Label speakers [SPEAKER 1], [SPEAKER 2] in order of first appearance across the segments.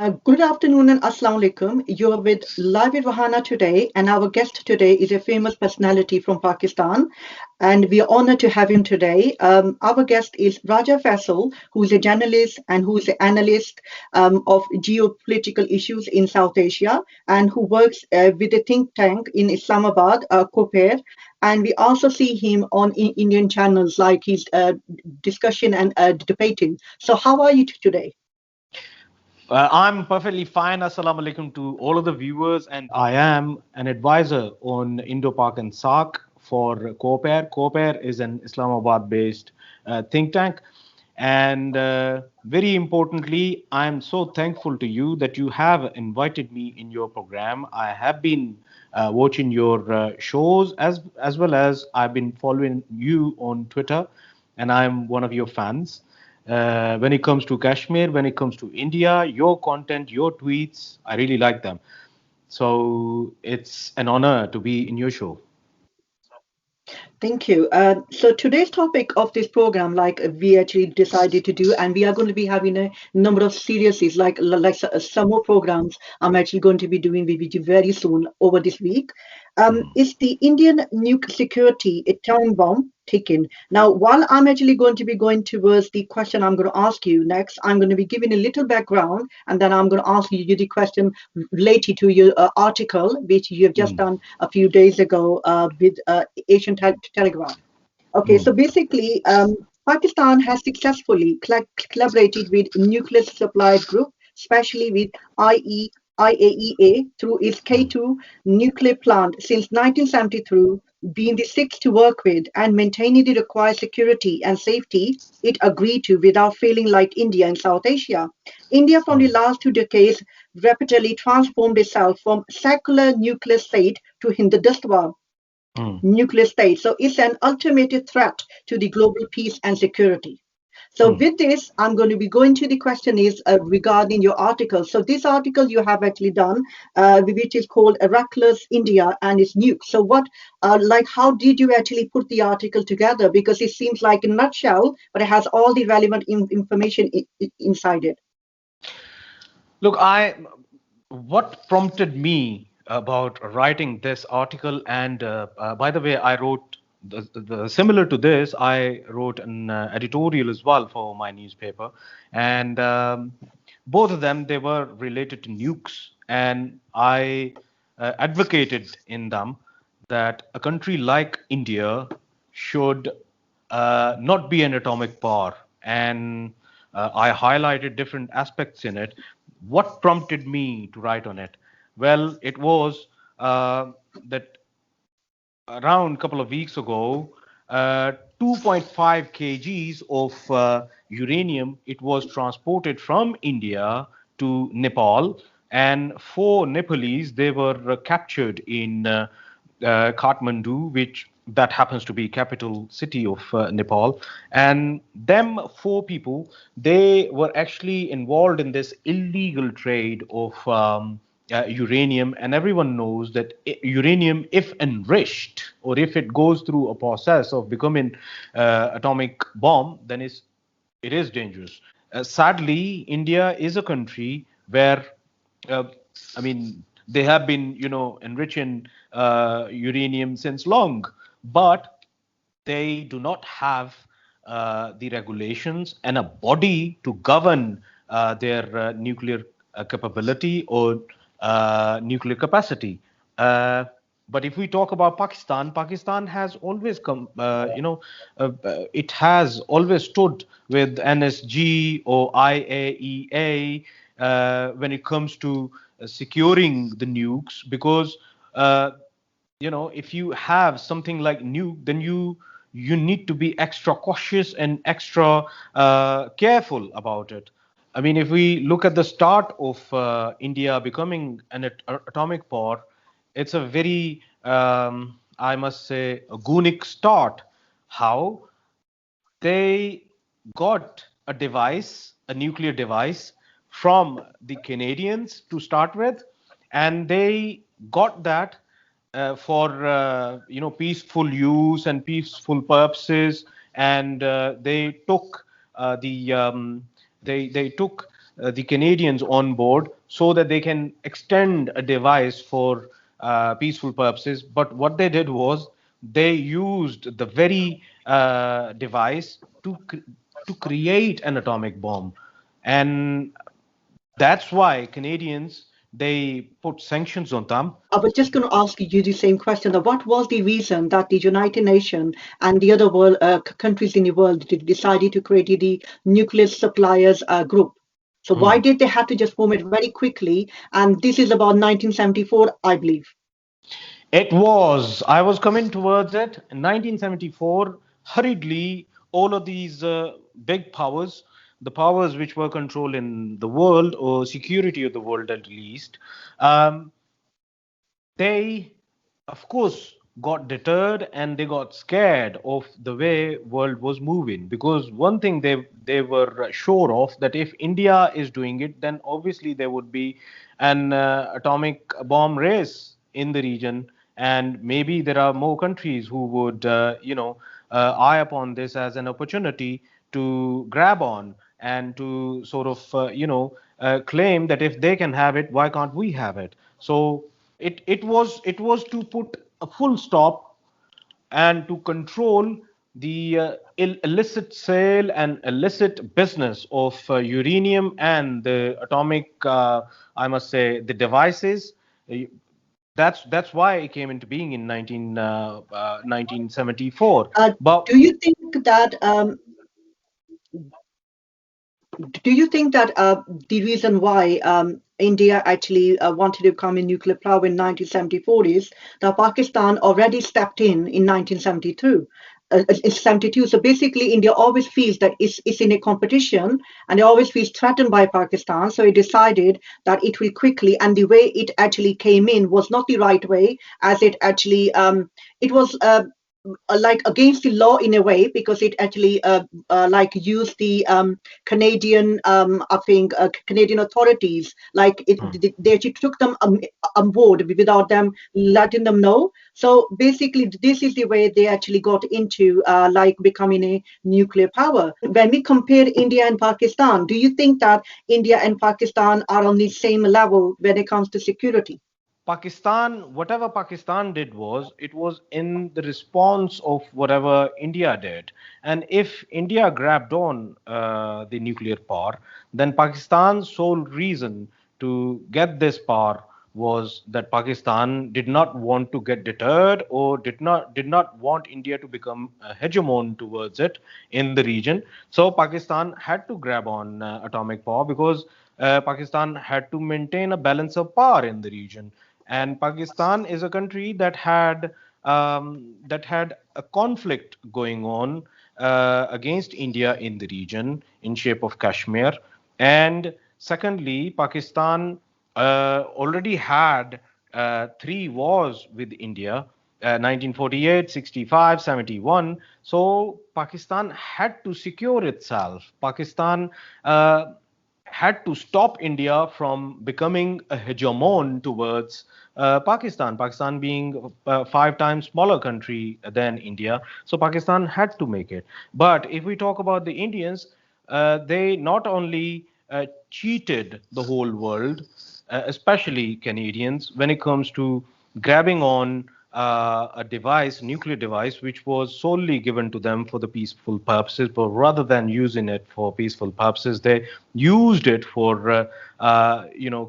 [SPEAKER 1] Good afternoon and Assalamu alaikum. You're with Live with Rehana today, and our guest today is a famous personality from Pakistan, and we are honored to have him today. Our guest is Raja Faisal, who is a journalist and who is an analyst of geopolitical issues in South Asia, and who works with a think tank in Islamabad, COPAIR. And we also see him on Indian channels like his discussion and debating. So, how are you today?
[SPEAKER 2] I'm perfectly fine. Assalamu alaikum to all of the viewers, and I am an advisor on Indo Pak and SAARC for COPAIR. COPAIR is an Islamabad-based think tank, and very importantly, I am so thankful to you that you have invited me in your program. I have been watching your shows as well as I've been following you on Twitter, and I'm one of your fans. When it comes to Kashmir, when it comes to India, your content, your tweets, I really like them. So it's an honor to be in your show.
[SPEAKER 1] Thank you. So today's topic of this program, like we actually decided to do, and we are going to be having a number of series, some more programs. I'm actually going to be doing with you very soon over this week. Is the Indian nuke security a time bomb ticking? Now, while I'm actually going to be going towards the question I'm going to ask you next, I'm going to be giving a little background, and then I'm going to ask you the question related to your article, which you have just
[SPEAKER 2] Mm,
[SPEAKER 1] done a few days ago with Asian Telegraph. Okay,
[SPEAKER 2] mm,
[SPEAKER 1] so basically, Pakistan has successfully collaborated with nuclear supplied group, especially with IAEA through its
[SPEAKER 2] mm,
[SPEAKER 1] K2 nuclear plant since 1973, being the sixth to work with and maintaining the required security and safety it agreed to without failing like India and South Asia. India from the
[SPEAKER 2] mm,
[SPEAKER 1] last 2 decades rapidly transformed itself from secular nuclear state to Hindutva
[SPEAKER 2] mm,
[SPEAKER 1] nuclear state. So it's an ultimate threat to the global peace and security. So
[SPEAKER 2] mm.
[SPEAKER 1] with this, I'm going to be going to the question is regarding your article. So this article you have actually done, which is called Reckless India and its nukes. So what, how did you actually put the article together? Because it seems like a nutshell, but it has all the relevant information inside it.
[SPEAKER 2] Look, what prompted me about writing this article, and by the way, I wrote similar to this. I wrote an editorial as well for my newspaper, and both of them they were related to nukes, and I advocated in them that a country like India should not be an atomic power. And I highlighted different aspects in it. What prompted me to write on it? Well, it was that around a couple of weeks ago, 2.5 kgs of uranium it was transported from India to Nepal, and four Nepalese they were captured in Kathmandu, which that happens to be capital city of Nepal. And them four people they were actually involved in this illegal trade of uranium, and everyone knows that uranium, if enriched or if it goes through a process of becoming atomic bomb, then it is dangerous. Sadly, India is a country where, uh, I mean, they have been, enriching uranium since long, but they do not have the regulations and a body to govern their nuclear capability or nuclear capacity. Uh, but if we talk about Pakistan, Pakistan has always come, it has always stood with NSG or IAEA when it comes to securing the nukes, because uh, if you have something like nuke, then you need to be extra cautious and extra careful about it. I mean, if we look at the start of India becoming an atomic power, it's a very I must say a gunic start. How they got a device, a nuclear device, from the Canadians to start with, and they got that for peaceful use and peaceful purposes, and they took the they took the Canadians on board so that they can extend a device for peaceful purposes. But what they did was they used the very device to create an atomic bomb, and that's why Canadians they put sanctions on them.
[SPEAKER 1] I was just going to ask you the same question. What was the reason that the United Nations and the other world countries in the world decided to create the nuclear suppliers group? So why
[SPEAKER 2] Hmm.
[SPEAKER 1] did they have to just form it very quickly? And this is about 1974, I believe.
[SPEAKER 2] It was. I was coming towards it. In 1974, hurriedly, all of these big powers, the powers which were controlling the world or security of the world at least, um, they of course got deterred and they got scared of the way world was moving, because one thing they were sure of, that if India is doing it, then obviously there would be an atomic bomb race in the region, and maybe there are more countries who would eye upon this as an opportunity to grab on and to sort of claim that if they can have it, why can't we have it? So it was to put a full stop and to control the illicit sale and illicit business of uranium and the atomic, I must say, the devices. Uh, that's why it came into being in 1974.
[SPEAKER 1] Uh,
[SPEAKER 2] But
[SPEAKER 1] do you think that Do you think that the reason why India actually wanted to become a nuclear power in 1974 is that Pakistan already stepped in 1972? It's 72. So basically, India always feels that it's in a competition and it always feels threatened by Pakistan. So it decided that it will quickly, and the way it actually came in was not the right way, as it actually it was. Like against the law in a way, because it actually like used the Canadian I think Canadian authorities, like they actually took them on board without them letting them know. So basically this is the way they actually got into like becoming a nuclear power. When we compare India and Pakistan, do you think that India and Pakistan are on the same level when it comes to security?
[SPEAKER 2] Pakistan, whatever Pakistan did was, it was in the response of whatever India did. And if India grabbed on the nuclear power, then Pakistan's sole reason to get this power was that Pakistan did not want to get deterred or did not want India to become a hegemon towards it in the region. So Pakistan had to grab on atomic power because Pakistan had to maintain a balance of power in the region. And Pakistan is a country that had a conflict going on against India in the region in shape of Kashmir. And secondly, Pakistan already had three wars with India, 1948, 65, 71. So Pakistan had to secure itself. Pakistan had to stop India from becoming a hegemon towards Pakistan. Pakistan being a 5 times smaller country than India, so Pakistan had to make it. But if we talk about the Indians, they not only cheated the whole world, especially Canadians, when it comes to grabbing on a device, nuclear device, which was solely given to them for the peaceful purposes, but rather than using it for peaceful purposes, they used it for,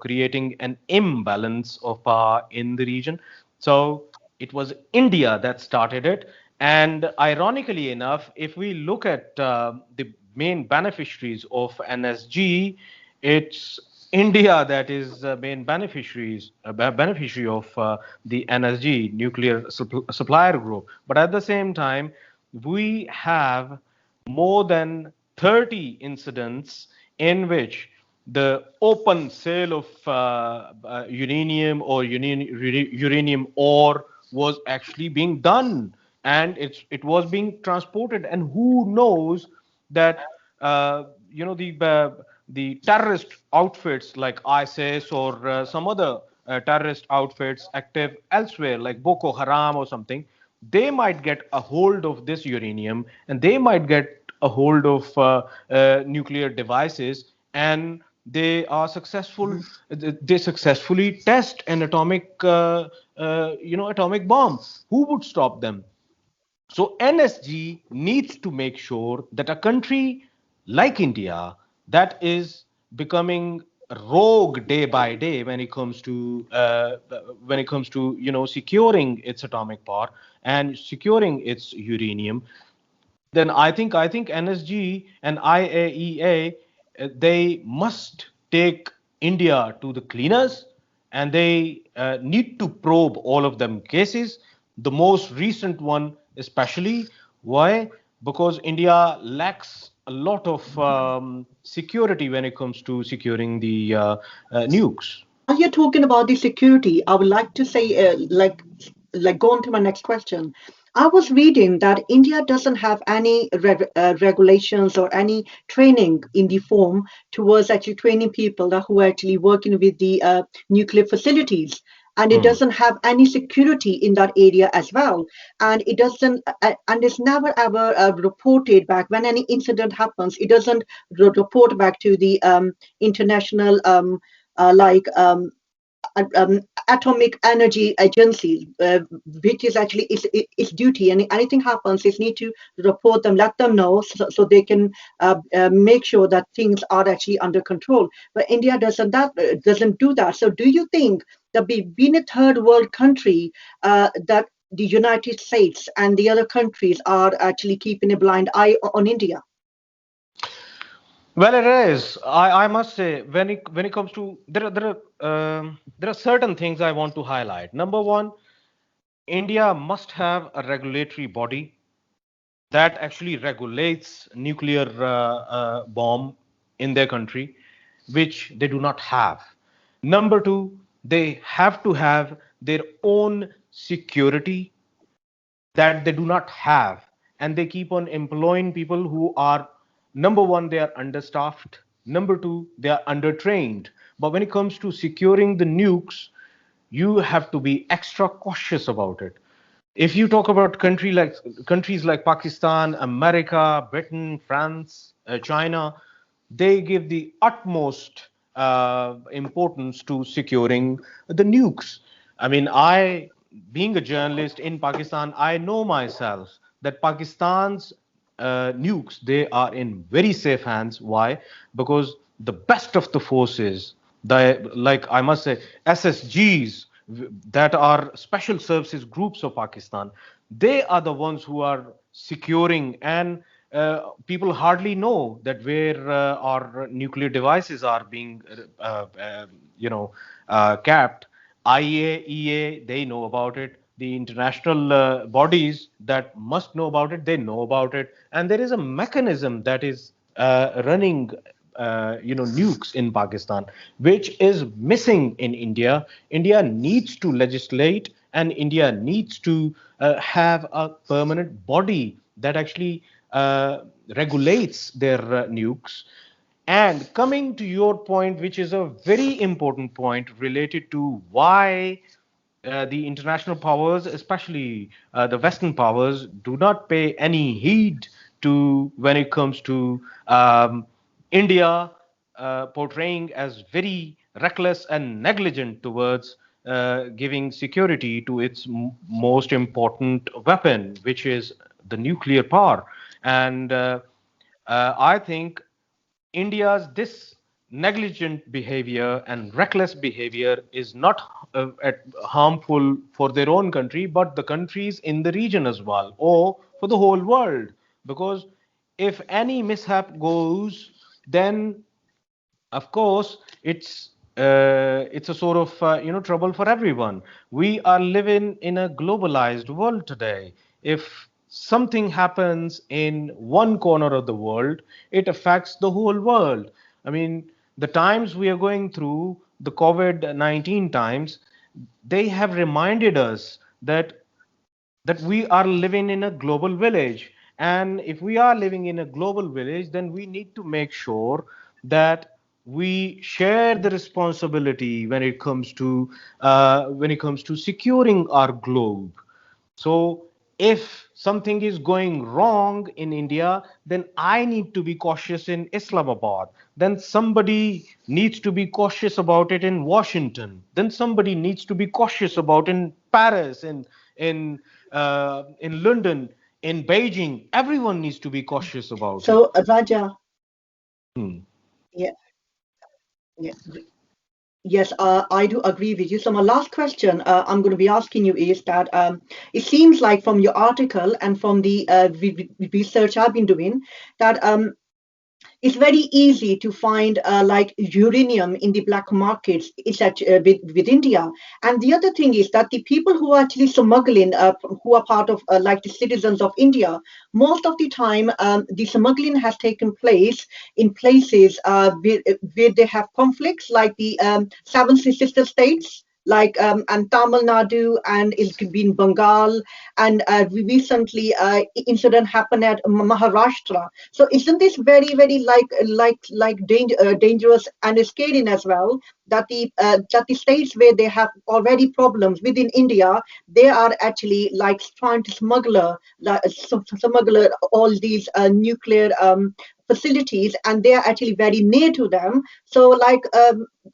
[SPEAKER 2] creating an imbalance of power in the region. So it was India that started it. And ironically enough, if we look at the main beneficiaries of NSG, it's India that is main beneficiary of the NSG, nuclear supplier group. But at the same time, we have more than 30 incidents in which the open sale of uranium or uranium ore was actually being done, and it was being transported. And who knows that the terrorist outfits like ISIS or some other terrorist outfits active elsewhere, like Boko Haram or something, they might get a hold of this uranium and they might get a hold of nuclear devices, and they are successful. They successfully test an atomic bomb. Who would stop them? So NSG needs to make sure that a country like India, that is becoming rogue day by day when it comes to securing its atomic power and securing its uranium, then I think NSG and IAEA, they must take India to the cleaners, and they need to probe all of them cases. The most recent one, especially, why? Because India lacks a lot of security when it comes to securing the nukes.
[SPEAKER 1] While you're talking about the security, I would like to say, go on to my next question. I was reading that India doesn't have any regulations or any training in the form towards actually training people that who are actually working with the nuclear facilities. And it
[SPEAKER 2] Hmm.
[SPEAKER 1] doesn't have any security in that area as well. And it doesn't, and it's never ever reported back when any incident happens. It doesn't report back to the international like atomic energy agency, which is actually its duty. And anything happens, it need to report them, let them know, so they can make sure that things are actually under control. But India doesn't do that. So do you think that being a third world country, that the United States and the other countries are actually keeping a blind eye on India?
[SPEAKER 2] Well, it is. I must say, when it comes to, there are certain things I want to highlight. Number one, India must have a regulatory body that actually regulates nuclear bomb in their country, which they do not have. Number two, they have to have their own security that they do not have, and they keep on employing people who are, number one, they are understaffed, number two, they are undertrained. But when it comes to securing the nukes, you have to be extra cautious about it. If you talk about countries like Pakistan, America, Britain, France, China, they give the utmost importance to securing the nukes. I mean, being a journalist in Pakistan, I know myself that Pakistan's nukes, they are in very safe hands. Why? Because the best of the forces, like I must say, SSGs, that are special services groups of Pakistan, they are the ones who are securing, and people hardly know that where our nuclear devices are being, you know, capped. IAEA, they know about it. The international bodies that must know about it, they know about it. And there is a mechanism that is running, nukes in Pakistan, which is missing in India. India needs to legislate, and India needs to have a permanent body that actually regulates their nukes. And coming to your point, which is a very important point related to why the international powers, especially the Western powers, do not pay any heed to when it comes to India portraying as very reckless and negligent towards giving security to its most important weapon, which is the nuclear power. And I think India's this negligent behavior and reckless behavior is not harmful for their own country, but the countries in the region as well, or for the whole world. Because if any mishap goes, then of course it's a sort of trouble for everyone. We are living in a globalized world today. If something happens in one corner of the world, it affects the whole world. I mean, the times we are going through, the COVID-19 times, they have reminded us that we are living in a global village. And if we are living in a global village, then we need to make sure that we share the responsibility when it comes to securing our globe. So if something is going wrong in India, then I need to be cautious in Islamabad. Then somebody needs to be cautious about it in Washington. Then somebody needs to be cautious about in Paris, in in London, in Beijing. Everyone needs to be cautious about it.
[SPEAKER 1] So, Raja, yeah, yeah. Yes, I do agree with you. So my last question I'm going to be asking you is that it seems like from your article and from the research I've been doing that it's very easy to find like uranium in the black markets. It's with India. And the other thing is that the people who are actually smuggling, who are part of like the citizens of India, most of the time the smuggling has taken place in places where they have conflicts, like the seven sister states. Like and Tamil Nadu, and it's been Bengal, and recently incident happened at Maharashtra. So isn't this very, very dangerous and scary as well? That the states where they have already problems within India, they are actually like trying to smuggle all these nuclear facilities, and they are actually very near to them. So, like,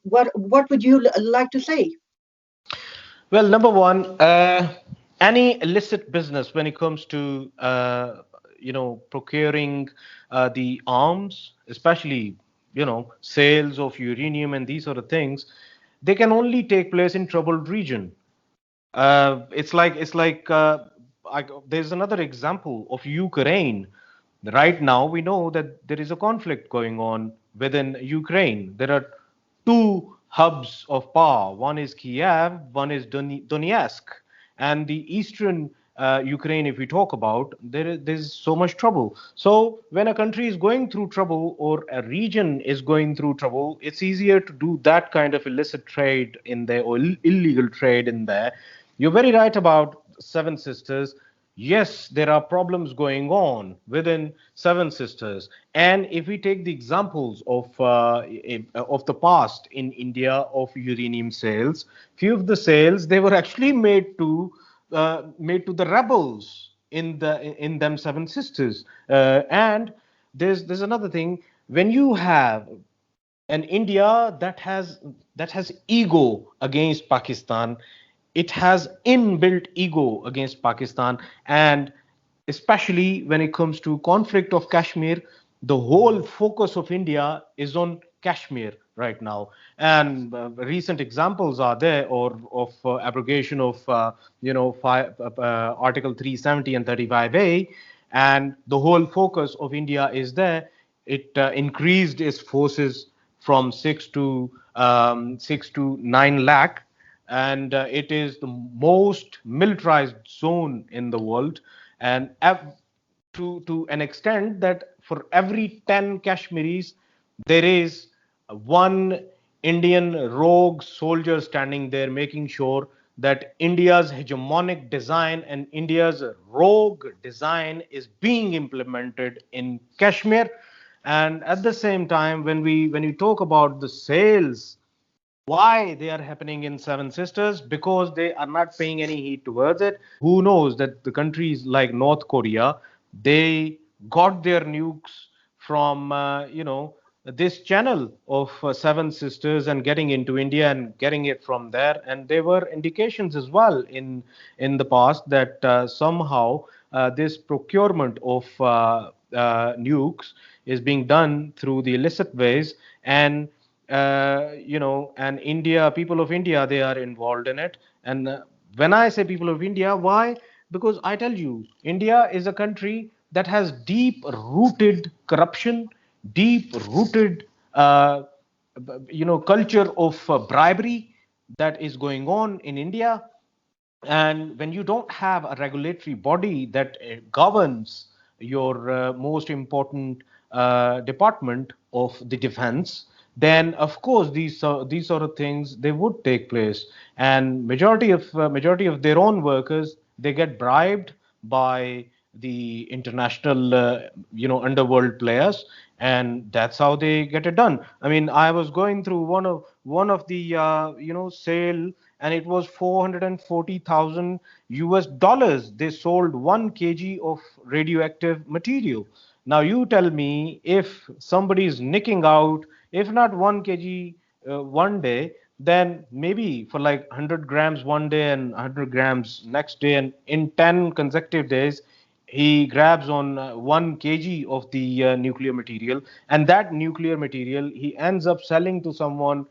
[SPEAKER 1] what would you like to say?
[SPEAKER 2] Well, number one, any illicit business when it comes to procuring the arms, especially sales of uranium and these sort of things, they can only take place in troubled region. There's another example of Ukraine. Right now, we know that there is a conflict going on within Ukraine. There are two hubs of power. One is Kiev, one is Donetsk, and the eastern Ukraine. If we talk about, there's so much trouble. So when a country is going through trouble or a region is going through trouble, it's easier to do that kind of illicit trade in there or illegal trade in there. You're very right about Seven Sisters. Yes, there are problems going on within Seven Sisters, and if we take the examples of the past in India of uranium sales, few of the sales they were actually made to the rebels in them Seven Sisters, and there's another thing when you have an India that has ego against Pakistan. It has inbuilt ego against Pakistan, and especially when it comes to conflict of Kashmir, the whole focus of India is on Kashmir right now. And recent examples are there or of abrogation of Article 370 and 35A, and the whole focus of India is there. It increased its forces from 6 to 9 lakh, and it is the most militarized zone in the world, and to an extent that for every 10 Kashmiris there is one Indian rogue soldier standing there making sure that India's hegemonic design and India's rogue design is being implemented in Kashmir. And at the same time, when we talk about the sales, why they are happening in Seven Sisters, because they are not paying any heed towards it. Who knows that the countries like North Korea, they got their nukes from this channel of Seven Sisters and getting into India and getting it from there. And there were indications as well in the past that somehow this procurement of nukes is being done through the illicit ways, and and India, people of India, they are involved in it. And when I say people of India, why? Because I tell you, India is a country that has deep rooted corruption, deep rooted culture of bribery that is going on in India. And when you don't have a regulatory body that governs your most important department of the defense, then of course these sort of things they would take place. And majority of their own workers, they get bribed by the international underworld players, and that's how they get it done. I mean, I was going through one of the sale and it was 440,000 US dollars. They sold 1 kg of radioactive material. Now you tell me, if somebody is nicking out, if not 1 kg one day, then maybe for like 100 grams one day and 100 grams next day, and in 10 consecutive days, he grabs on 1 kg of the nuclear material, and that nuclear material he ends up selling to someone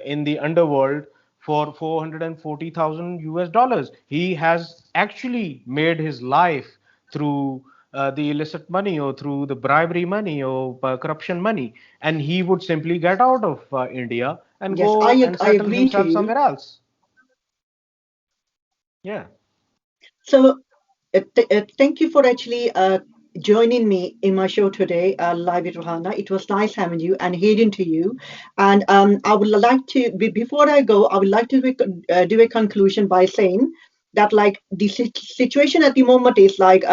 [SPEAKER 2] in the underworld for 440,000 US dollars. He has actually made his life through the illicit money, or through the bribery money, or corruption money, and he would simply get out of India and
[SPEAKER 1] Yes,
[SPEAKER 2] go and
[SPEAKER 1] I
[SPEAKER 2] settle
[SPEAKER 1] agree to
[SPEAKER 2] himself
[SPEAKER 1] you.
[SPEAKER 2] somewhere else. Yeah.
[SPEAKER 1] So, thank you for actually joining me in my show today, live with Rehana. It was nice having you and hearing to you. And I would like to, before I go, I would like to do a conclusion by saying that, like, the situation at the moment is like,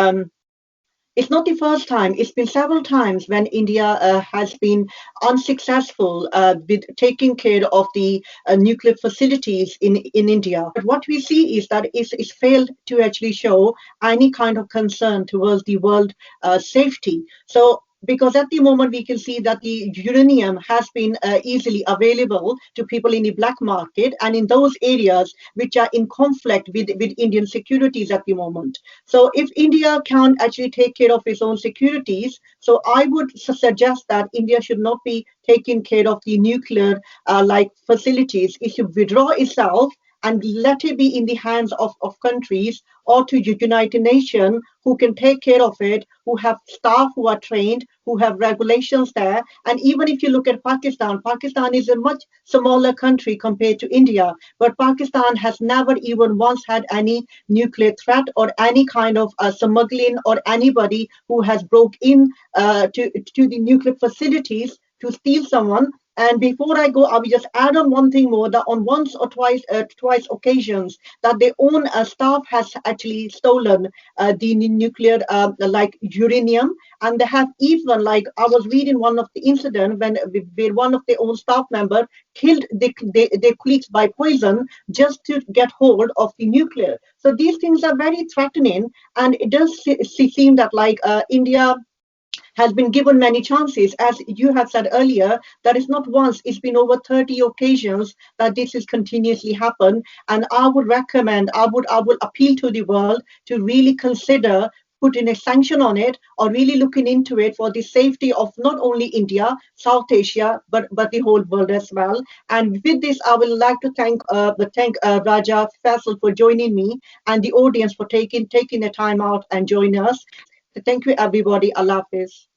[SPEAKER 1] it's not the first time. It's been several times when India has been unsuccessful with taking care of the nuclear facilities in India. But what we see is that it's failed to actually show any kind of concern towards the world safety. So, because at the moment we can see that the uranium has been easily available to people in the black market and in those areas which are in conflict with Indian securities at the moment. So if India can't actually take care of its own securities, so I would suggest that India should not be taking care of the nuclear like facilities. It should withdraw itself and let it be in the hands of countries or to United Nations who can take care of it, who have staff who are trained, who have regulations there. And even if you look at Pakistan, Pakistan is a much smaller country compared to India, but Pakistan has never even once had any nuclear threat or any kind of smuggling or anybody who has broke in to the nuclear facilities to steal someone. And before I go, I will just add on one thing more, that on once or twice occasions that their own staff has actually stolen the nuclear like uranium, and they have even, like, I was reading one of the incident when where one of their own staff member killed their colleagues by poison just to get hold of the nuclear. So these things are very threatening, and it does seem that, like, India has been given many chances. As you have said earlier, that is not once, it's been over 30 occasions that this has continuously happened. And I would recommend, I would appeal to the world to really consider putting a sanction on it, or really looking into it for the safety of not only India, South Asia, but the whole world as well. And with this, I would like to thank Raja Faisal for joining me, and the audience for taking the time out and joining us. Thank you, everybody. Allah Hafiz.